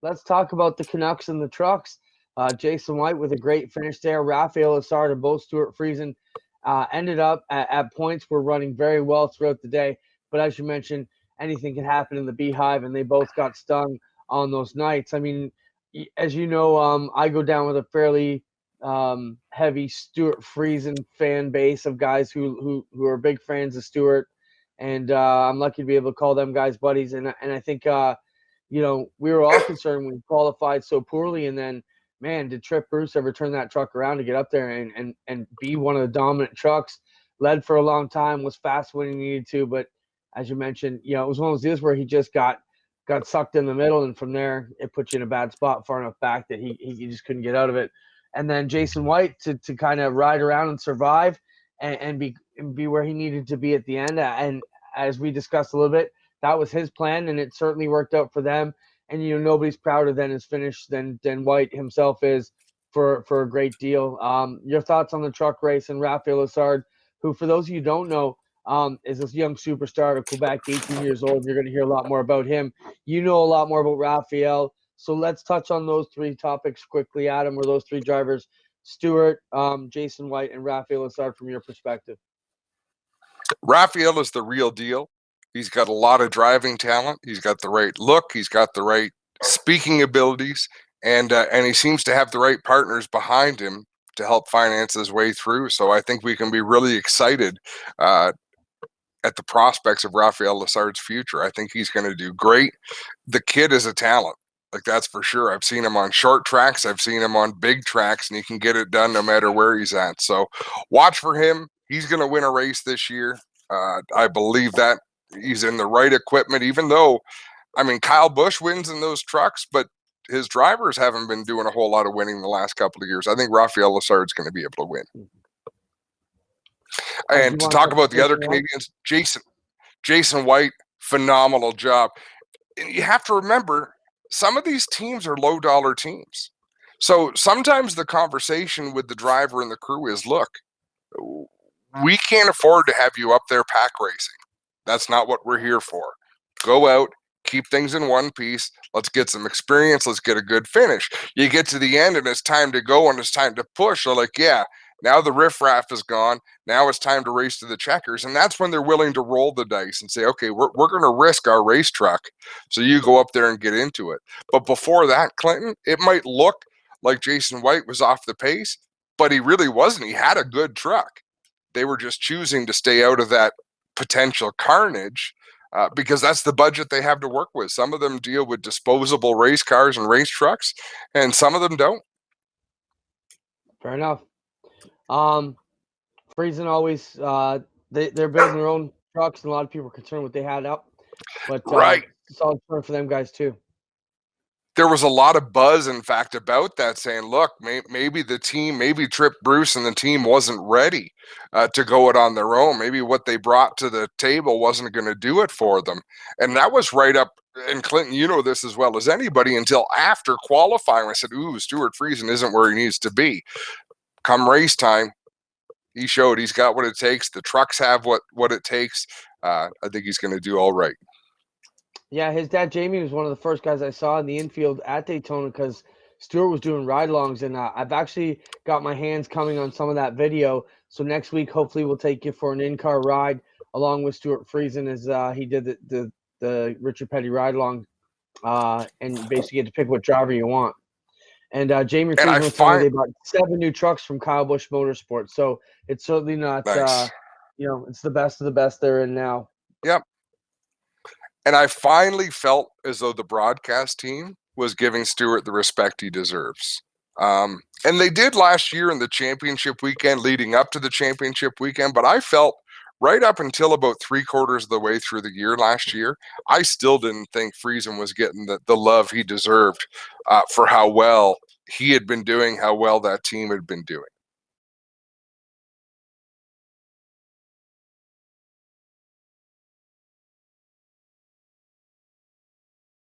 let's talk about the Canucks and the trucks. Jason White with a great finish there. Raphael Lessard and both Stuart Friesen ended up at points were running very well throughout the day. But as you mentioned, anything can happen in the Beehive, and they both got stung on those nights. I mean, as you know, I go down with a fairly heavy Stuart Friesen fan base of guys who are big fans of Stuart, and I'm lucky to be able to call them guys buddies. And I think we were all concerned when he qualified so poorly, and then man, did Trip Bruce ever turn that truck around to get up there and be one of the dominant trucks? Led for a long time, was fast when he needed to, but as you mentioned, it was one of those deals where he just got sucked in the middle, and from there it put you in a bad spot far enough back that he just couldn't get out of it. And then Jason White to kind of ride around and survive and be where he needed to be at the end. And as we discussed a little bit, that was his plan, and it certainly worked out for them. And nobody's prouder than his finish than White himself is for a great deal. Your thoughts on the truck race and Raphael Lessard, who, for those of you who don't know, is this young superstar of Quebec, 18 years old. You're going to hear a lot more about him. You know a lot more about Raphael. So let's touch on those three topics quickly, Adam, or those three drivers, Stuart, Jason White, and Raphael Lessard from your perspective. Raphael is the real deal. He's got a lot of driving talent. He's got the right look. He's got the right speaking abilities, and he seems to have the right partners behind him to help finance his way through. So I think we can be really excited at the prospects of Raphael Lessard's future. I think he's going to do great. The kid is a talent. Like, that's for sure. I've seen him on short tracks. I've seen him on big tracks, and he can get it done no matter where he's at. So watch for him. He's going to win a race this year. I believe that. He's in the right equipment, even though, Kyle Busch wins in those trucks, but his drivers haven't been doing a whole lot of winning the last couple of years. I think Raphael Lessard's going to be able to win. And to talk about the other Canadians, Jason White, phenomenal job. And you have to remember, some of these teams are low-dollar teams. So sometimes the conversation with the driver and the crew is, look, we can't afford to have you up there pack racing. That's not what we're here for. Go out, keep things in one piece. Let's get some experience. Let's get a good finish. You get to the end and it's time to go and it's time to push. So like, yeah, now the riffraff is gone. Now it's time to race to the checkers. And that's when they're willing to roll the dice and say, okay, we're going to risk our race truck. So you go up there and get into it. But before that, Clinton, it might look like Jason White was off the pace, but he really wasn't. He had a good truck. They were just choosing to stay out of that potential carnage because that's the budget they have to work with. Some of them deal with disposable race cars and race trucks, and some of them don't. Fair enough. Friesen always they're building their own trucks, and a lot of people are concerned what they had up, but right, solid turn for them guys too. There was a lot of buzz, in fact, about that, saying, look, maybe the team, maybe Trip Bruce and the team wasn't ready to go it on their own. Maybe what they brought to the table wasn't going to do it for them. And that was right up, and Clinton, you know this as well as anybody, until after qualifying, I said, ooh, Stuart Friesen isn't where he needs to be. Come race time, he showed he's got what it takes. The trucks have what it takes. I think he's going to do all right. Yeah, his dad, Jamie, was one of the first guys I saw in the infield at Daytona because Stuart was doing ride-alongs, and I've actually got my hands coming on some of that video. So next week, hopefully, we'll take you for an in-car ride along with Stuart Friesen as he did the Richard Petty ride-along, and basically get to pick what driver you want. And Jamie Friesen was telling me they bought 7 new trucks from Kyle Busch Motorsports. So it's certainly not, nice. It's the best of the best they're in now. Yep. And I finally felt as though the broadcast team was giving Stuart the respect he deserves. And they did last year in the championship weekend, leading up to the championship weekend. But I felt right up until about 3/4 of the way through the year last year, I still didn't think Friesen was getting the love he deserved for how well he had been doing, how well that team had been doing.